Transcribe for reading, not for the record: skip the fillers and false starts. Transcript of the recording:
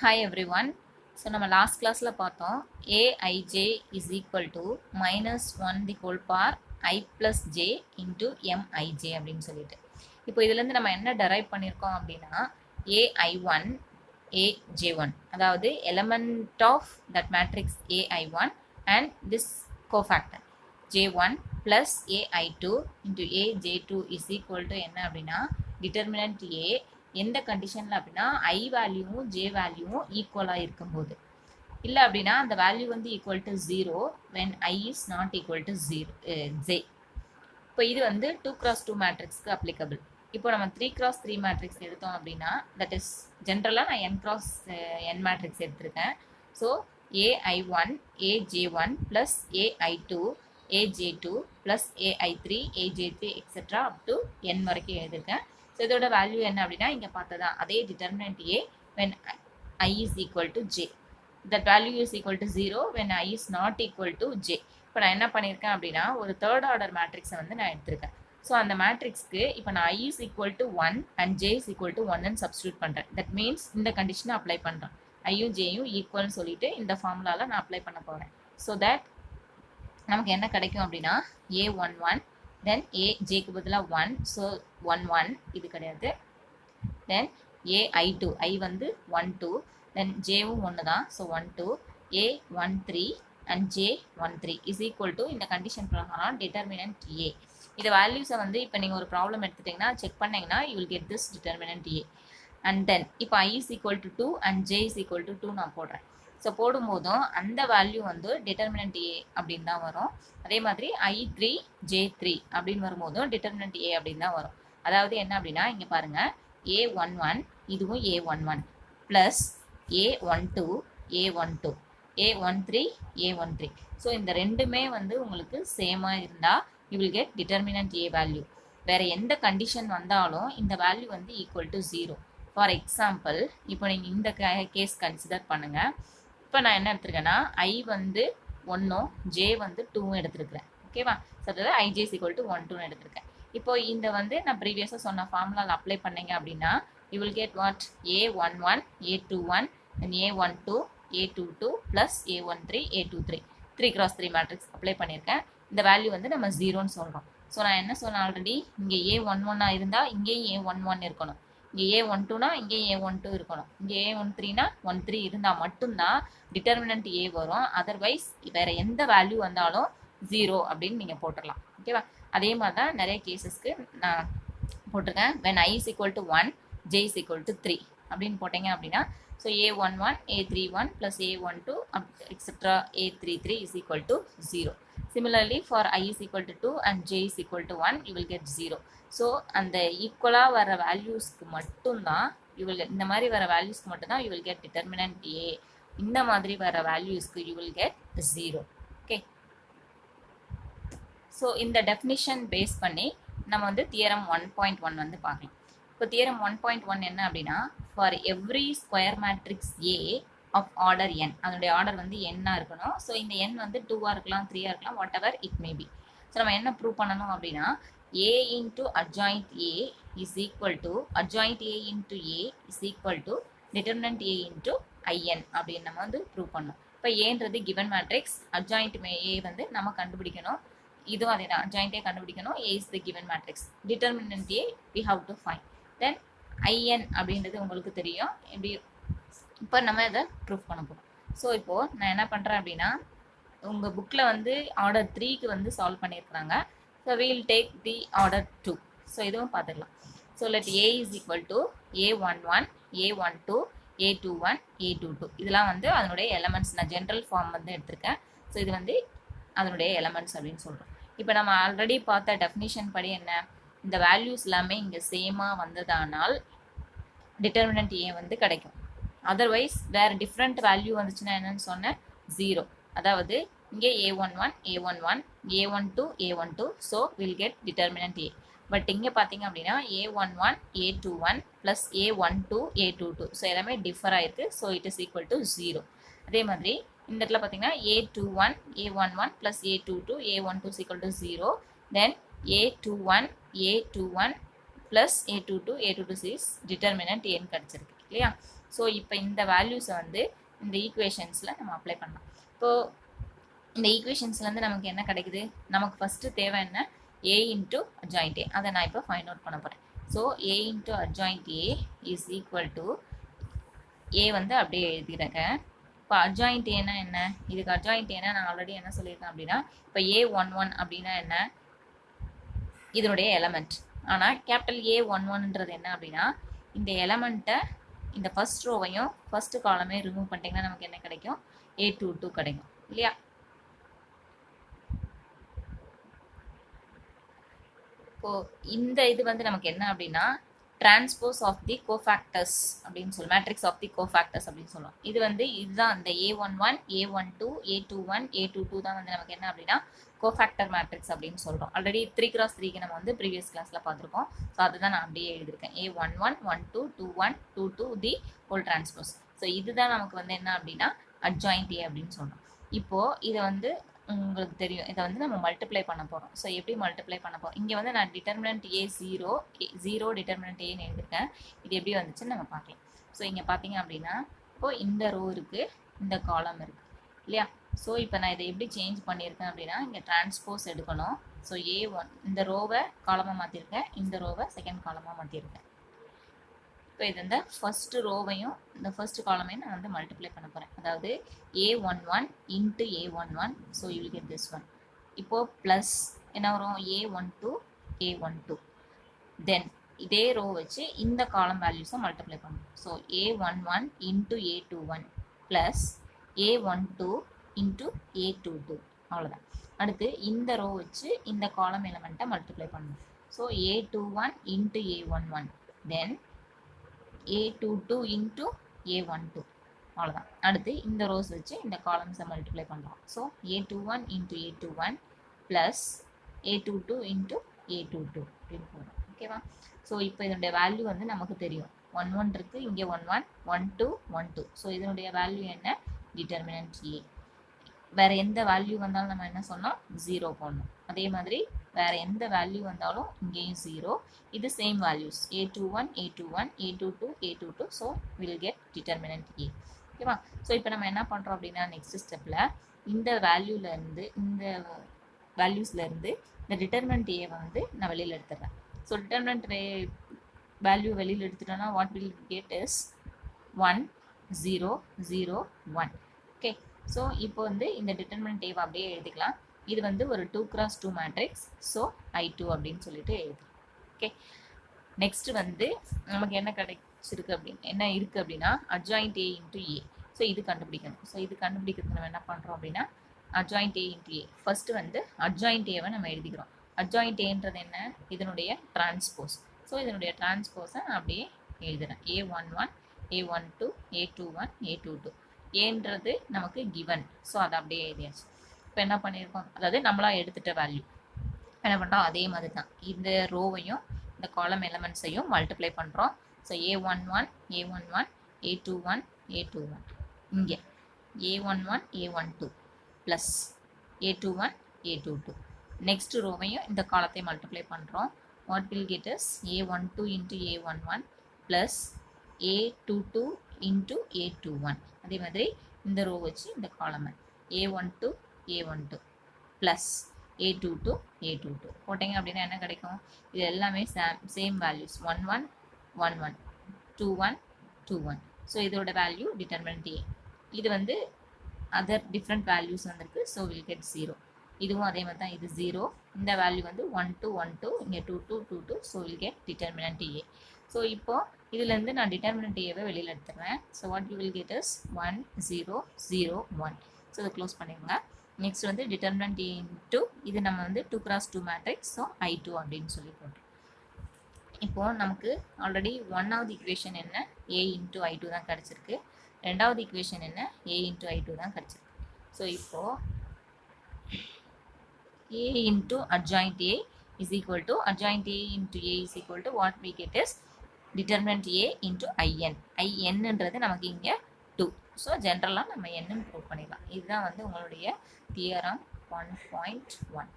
Hi everyone. So நம்ம last classல பார்த்தோம் aij is equal to minus 1 the whole power I plus j into mij அப்படின்னு சொல்லிட்டு இப்போ இதுலேருந்து நம்ம என்ன டெரைவ் பண்ணியிருக்கோம் அப்படின்னா ai1 aj1 அதாவது element of that matrix ai1 and this cofactor j1 plus ai2 into aj2 is equal to என்ன அப்படின்னா determinant a எந்த கண்டிஷனில் அப்படின்னா ஐ வேல்யூவும் ஜே வேல்யூவும் ஈக்குவலாக இருக்கும்போது இல்லை அப்படின்னா அந்த வேல்யூ வந்து equal to 0 when I is not equal to 0 J. இப்போ இது வந்து 2x2 மேட்ரிக்ஸ்க்கு அப்ளிகபிள். இப்போ நம்ம 3x3 மேட்ரிக்ஸ் எடுத்தோம் அப்படின்னா தட் இஸ் ஜென்ரலாக நான் n×n மேட்ரிக்ஸ் எடுத்திருக்கேன். So ai1 aj1 plus ai2 aj2 plus ai3 aj3 etcetera up to n வரைக்கும் எழுதியிருக்கேன். ஸோ இதோட வேல்யூ என்ன அப்படின்னா இங்கே பார்த்ததா அதே determinant A when I is equal to J. That value is equal to 0 when I is not equal to J. இப்போ நான் என்ன பண்ணியிருக்கேன் அப்படின்னா ஒரு தேர்ட் ஆர்டர் மேட்ரிக்ஸை வந்து நான் எடுத்திருக்கேன். ஸோ அந்த மேட்ரிக்ஸ்க்கு இப்போ நான் I is equal to 1 and J is equal to 1 substitute பண்ணுறேன். தட் மீன்ஸ் இந்த கண்டிஷனை அப்ளை பண்ணுறேன். ஐயும் ஜேயும் ஈக்குவல்னு சொல்லிட்டு இந்த ஃபார்முலாவில் நான் அப்ளை பண்ண போகிறேன். ஸோ தட் நமக்கு என்ன கிடைக்கும் அப்படின்னா a11 தென் ஏ ஜேக்கு பதிலாக 1 ஸோ 1 இது கிடையாது. தென் ai2 ஐ வந்து 1 2 தென் ஜேவும் 1 தான் so 1 2 a13 and j13 is equal to இந்த கண்டிஷன் பிரகாரம் டிட்டர்மினன்ட் ஏ. இந்த வேல்யூஸை வந்து இப்போ நீங்கள் ஒரு ப்ராப்ளம் எடுத்துட்டிங்கன்னா செக் பண்ணிங்கன்னா you will get this determinant A. And then இப்போ I is equal to 2 and J is equal to 2 நான் போடுறேன். ஸோ போடும்போதும் அந்த வேல்யூ வந்து டிட்டர்மினன்ட் ஏ அப்படின்னு தான் வரும். அதே மாதிரி I3 J3 அப்படின்னு வரும்போதும் டிட்டர்மினன்ட் ஏ அப்படின்னு தான் வரும். அதாவது என்ன அப்படின்னா இங்கே பாருங்கள் a11 இதுவும் a11 plus a12 a12 a13 a13. So இந்த ரெண்டுமே வந்து உங்களுக்கு சேமாக இருந்தால் you will get determinant A value. வேறு எந்த கண்டிஷன் வந்தாலும் இந்த வேல்யூ வந்து ஈக்குவல் டு 0. ஃபார் எக்ஸாம்பிள் இப்போ நீங்கள் இந்த கேஸ் கன்சிடர் பண்ணுங்கள். இப்போ நான் என்ன எடுத்திருக்கேன்னா ஐ வந்து 1ம் ஜே வந்து 2ம் எடுத்துருக்கிறேன். ஓகேவா? ஸோ அதாவது ஐஜே ஈக்குவல் டு 1 2 எடுத்திருக்கேன். இப்போ இந்த வந்து நான் ப்ரீவியஸாக சொன்ன ஃபார்முலாவில் அப்ளை பண்ணீங்க அப்படின்னா you will get what a11 a21 and a12 a22 plus a13 a23 3x3 matrix apply பண்ணியிருக்கேன். இந்த வேல்யூ வந்து நம்ம 0ன்னு சொல்கிறோம். ஸோ நான் என்ன சொன்னேன் ஆல்ரெடி இங்கே a11 இருந்தால் இங்கேயும் a11 இருக்கணும். இங்கே a12னா இங்கே a12 இருக்கணும். இங்கே a13னா 13 இருந்தால் மட்டும்தான் டிட்டர்மினன்ட் ஏ வரும். அதர்வைஸ் வேறு எந்த வேல்யூ வந்தாலும் 0 அப்படின்னு நீங்கள் போட்டுடலாம். ஓகேவா? அதே மாதிரி தான் நிறைய கேசஸ்க்கு நான் போட்டிருக்கேன். when i is equal to 1 j is equal to 3 அப்படின்னு போட்டீங்க அப்படின்னா so a11 a31 plus a12 etc a33 is equal to 0. Similarly for i is equal to 2 and j is equal to 1 you will get 0. So அந்த ஈக்குவலாக வர வேல்யூஸ்க்கு மட்டும்தான் you will இந்த மாதிரி வர வேல்யூஸ்க்கு மட்டும்தான் you will get determinant A. இந்த மாதிரி வர வேல்யூஸ்க்கு you will get 0. Okay. So இந்த டெஃபினிஷன் பேஸ் பண்ணி நம்ம வந்து தியரம் 1.1 வந்து பார்க்கலாம். இப்போ தியரம் 1.1 என்ன அப்படின்னா for every square matrix A of order n அதனுடைய ஆர்டர் வந்து n-ஆக இருக்கணும். ஸோ இந்த n வந்து 2-ஆக இருக்கலாம் 3-ஆக இருக்கலாம் what ever it may be. So நம்ம என்ன ப்ரூவ் பண்ணணும் அப்படின்னா a into adjoint a is equal to adjoint a into a is equal to determinant a into in அப்படின்னு நம்ம வந்து ப்ரூவ் பண்ணோம். இப்போ ஏன்றது கிவன் மேட்ரிக்ஸ் adjoint a வந்து நம்ம கண்டுபிடிக்கணும். இதுவும் அதே தான் adjoint a கண்டுபிடிக்கணும். a is the given matrix. determinant a we have to find. then in அப்படின்றது உங்களுக்கு தெரியும். எப்படி இப்போ நம்ம இதை ப்ரூவ் பண்ண போகிறோம். ஸோ இப்போது நான் என்ன பண்ணுறேன் அப்படின்னா உங்கள் புக்கில் வந்து ஆர்டர் 3க்கு வந்து சால்வ் பண்ணியிருக்கிறாங்க. So we will take the order 2. So இதுவும் பார்த்துக்கலாம். So let a is equal to a11 a12 a21 a22 இதெல்லாம் வந்து அதனுடைய எலமெண்ட்ஸ் நான் ஜென்ரல் ஃபார்ம் வந்து எடுத்திருக்கேன். ஸோ இது வந்து அதனுடைய எலமெண்ட்ஸ் அப்படின்னு சொல்கிறோம். இப்போ நம்ம ஆல்ரெடி பார்த்த டெஃபினிஷன் படி என்ன இந்த வேல்யூஸ் எல்லாமே இங்கே சேமாக வந்ததானால் டிட்டர்மினன்ட் ஏ வந்து கிடைக்கும். அதர்வைஸ் வேறு டிஃப்ரெண்ட் வேல்யூ வந்துச்சுன்னா என்னன்னு சொன்னேன் 0. அதாவது இங்கே a11 a11 a12 a12 so will get determinant A. But இங்கே பார்த்தீங்க அப்படின்னா a11 a21 plus a12 a22 so எல்லாமே டிஃபர் ஆகிருக்கு. So it is equal to 0. அதே மாதிரி இந்த இடத்துல பார்த்தீங்கன்னா a21 a11 plus a22 a12 equal to 0. Then a21 a21 plus a22 a22 is determinant ஏன்னு கிடச்சிருக்கு இல்லையா? ஸோ இப்போ இந்த வேல்யூஸை வந்து இந்த ஈக்குவேஷன்ஸில் நம்ம அப்ளை பண்ணலாம். இப்போது இந்த ஈக்குவேஷன்ஸ்லேருந்து நமக்கு என்ன கிடைக்குது, நமக்கு ஃபஸ்ட்டு தேவை என்ன, ஏ இன்ட்டு அட்ஜாயிண்ட் ஏ. அதை நான் இப்போ ஃபைண்ட் அவுட் பண்ண போகிறேன். So A into adjoint A is equal to A வந்து அப்படியே எழுதிருக்கேன். இப்போ அட்ஜாயிண்ட் ஏன்னா என்ன, இதுக்கு அட்ஜாயிண்ட் ஏன்னா நான் ஆல்ரெடி என்ன சொல்லியிருக்கேன் அப்படின்னா, இப்போ A11 அப்படின்னா என்ன, இதனுடைய எலமெண்ட். ஆனால் கேபிட்டல் A11ன்றது என்ன அப்படின்னா, இந்த எலமெண்ட்டை இந்த ஃபர்ஸ்ட் ரோவையும் ஃபர்ஸ்ட் காலமையும் ரிமூவ் பண்ணிட்டீங்கன்னா நமக்கு என்ன கிடைக்கும், A22 கிடைக்கும் இல்லையா. இப்போ இந்த இது வந்து நமக்கு என்ன அப்படின்னா, டிரான்ஸ்போஸ் ஆஃப் தி கோஃபேக்டர்ஸ் அப்படின்னு சொல்லுவோம், மேட்ரிக்ஸ் ஆஃப் தி கோஃபேக்டர்ஸ் அப்படின்னு சொல்லுவோம். இது வந்து இதுதான் இந்த A11, A12, A21, A22 தான் வந்து நமக்கு என்ன அப்படின்னா கோஃபேக்டர் மேட்ரிக்ஸ் அப்படின்னு சொல்கிறோம். ஆல்ரெடி 3x3க்கு நம்ம வந்து ப்ரீவியஸ் கிளாஸில் பார்த்துருக்கோம். ஸோ அதுதான் நான் அப்படியே எழுதியிருக்கேன், A11, 12, 21, 22 the whole transpose. So இதுதான் நமக்கு வந்து என்ன அப்படின்னா அட்ஜாயிண்ட் ஏ அப்படின்னு சொல்கிறோம். இப்போது இதை வந்து உங்களுக்கு தெரியும், இதை வந்து நம்ம மல்டிப்ளை பண்ண போகிறோம். ஸோ எப்படி மல்டிப்ளை பண்ண போகிறோம், இங்கே வந்து நான் டிட்டர்மினன்ட் ஏ ஜீரோ டிட்டர்மினன்ட் ஏன்னு எழுதியிருக்கேன். இது எப்படி வந்துச்சுன்னு நம்ம பார்க்கலாம். ஸோ இங்கே பார்த்தீங்க அப்படின்னா இப்போது இந்த ரோ இருக்குது, இந்த காலம் இருக்குது இல்லையா. ஸோ இப்போ நான் இதை எப்படி சேஞ்ச் பண்ணியிருக்கேன் அப்படின்னா, இங்கே டிரான்ஸ்போஸ் எடுக்கணும். ஸோ A1 இந்த ரோவை காலமாக மாற்றிருக்கேன், இந்த ரோவை செகண்ட் காலமாக மாற்றிருக்கேன். இப்போ இது இந்த ஃபர்ஸ்ட் ரோவையும் இந்த ஃபர்ஸ்ட் காலமையும் நான் வந்து மல்டிப்ளை பண்ண போகிறேன். அதாவது A11 into A11, so you will get this one. இப்போது ப்ளஸ் என்ன வரும், A12, A12. தென் இதே ரோ வச்சு இந்த காலம் வேல்யூஸை மல்டிப்ளை பண்ணணும். So A11 into A21 plus A12 into A22, அவ்வளோதான். அடுத்து இந்த ரோ வச்சு இந்த காலம் எலமெண்ட்டை மல்டிப்ளை பண்ணணும். ஸோ A21 இன்ட்டு A11, தென் A22 இன்ட்டு A12, அவ்வளோதான். அடுத்து இந்த ரோஸ் வச்சு இந்த காலம்ஸை மல்டிப்ளை பண்ணலாம். So A21 into A21 plus A22 into A22 அப்படின்னு போகிறோம். ஓகேவா. ஸோ இப்போ இதனுடைய வேல்யூ வந்து நமக்கு தெரியும், 11 இருக்குது, இங்கே 11, 12, 12. ஸோ இதனுடைய வேல்யூ என்ன, டிட்டர்மினன்ட் ஏ. வேறு எந்த வேல்யூ வந்தாலும் நம்ம என்ன சொன்னோம், 0 போடணும். அதே மாதிரி வேறு எந்த வேல்யூ வந்தாலும் இங்கேயும் 0. இது same values, A21, A21, A22, A22. So will get determinant ஏ. ஓகேவா. ஸோ இப்போ நம்ம என்ன பண்ணுறோம் அப்படின்னா, நெக்ஸ்ட் ஸ்டெப்பில் இந்த வேல்யூலேருந்து இந்த வேல்யூஸ்லேருந்து இந்த டிட்டர்மினன்ட் ஏ வந்து நான் வெளியில் எடுத்துடுறேன். ஸோ டிட்டர்மினன்ட் வேல்யூ வெளியில் எடுத்துட்டோன்னா what will get is 1, 0, 0, 1. Okay. So இப்போ வந்து இந்த டிட்டர்மினன்ட் ஏவை அப்படியே எழுதிக்கலாம். இது வந்து ஒரு 2x2 மேட்ரிக்ஸ். ஸோ I2 அப்படின்னு சொல்லிட்டு எழுதுறோம். ஓகே. நெக்ஸ்ட் வந்து நமக்கு என்ன கிடைச்சிருக்கு அப்படின்னு என்ன இருக்குது அப்படின்னா, adjoint A into A. So இது கண்டுபிடிக்கணும். ஸோ இது கண்டுபிடிக்கிறதுக்கு நம்ம என்ன பண்ணுறோம் அப்படின்னா, adjoint A into A. First வந்து அட்ஜாயிண்ட் ஏவை நம்ம எழுதிக்கிறோம். அட்ஜாயிண்ட் ஏன்றது என்ன, இதனுடைய டிரான்ஸ்போஸ். ஸோ இதனுடைய டிரான்ஸ்போஸை நான் அப்படியே எழுதுகிறேன், A11, A12, A21, A22. ஏன்றது நமக்கு கிவன். ஸோ அதை அப்படியே எழுதியாச்சு. இப்போ என்ன பண்ணியிருக்கோம், அதாவது நம்மளாக எடுத்துகிட்ட வேல்யூ என்ன பண்ணுறோம், அதே மாதிரி தான் இந்த ரோவையும் இந்த காலம் எலமெண்ட்ஸையும் மல்டிப்ளை பண்ணுறோம். So A11, A11, A21, A21. இங்கே A11, A12 plus A21, A22. Next ரோவையும் இந்த காலத்தை மல்டிப்ளை பண்ணுறோம். What will get is A12 into A11 plus A22 into A21. அதே மாதிரி இந்த ரோ வச்சு இந்த காலமை A12, A12 plus A22, A22 போட்டிங்க அப்படின்னா என்ன கிடைக்கும், இது எல்லாமே சேம் வேல்யூஸ், 11, 11, 21, 21. ஸோ இதோட வேல்யூ டிட்டர்மினன்ட் ஏ. இது வந்து அதர் டிஃப்ரெண்ட் வேல்யூஸ் வந்திருக்கு. So will get 0. இதுவும் அதே மாதிரி தான், இது 0. இந்த வேல்யூ வந்து 1, 2, 1, 2, இங்கே 2, 2, 2, 2. So will get determinant A. So இப்போது இதுலேருந்து நான் டிட்டர்மினன்ட் ஏவை வெளியில் எடுத்துடுறேன். So what you will get is 1, 0, 0, 1. So இதை க்ளோஸ் பண்ணிடுங்க. நெக்ஸ்ட் வந்து டிட்டர்மினன்ட் ஏ இன்ட்டு இது நம்ம வந்து 2x2 மேட்ரிக்ஸ். ஸோ I2 அப்படின்னு சொல்லி போட்டோம். இப்போது நமக்கு ஆல்ரெடி 1வது ஈக்குவேஷன் என்ன, A இன்ட்டு I2 தான் கிடச்சிருக்கு. 2வது ஈக்குவேஷன் என்ன, A இன்ட்டு I2 தான் கிடச்சிருக்கு. ஸோ இப்போது A into adjoint A is equal to adjoint A into A is equal to what we get is determinant A into IN. INன்றது நமக்கு இங்கே 2. ஸோ ஜென்ரலாக நம்ம என்னன்னு ப்ரூவ் பண்ணிடலாம். இதுதான் வந்து உங்களுடைய தியரம் 1.1.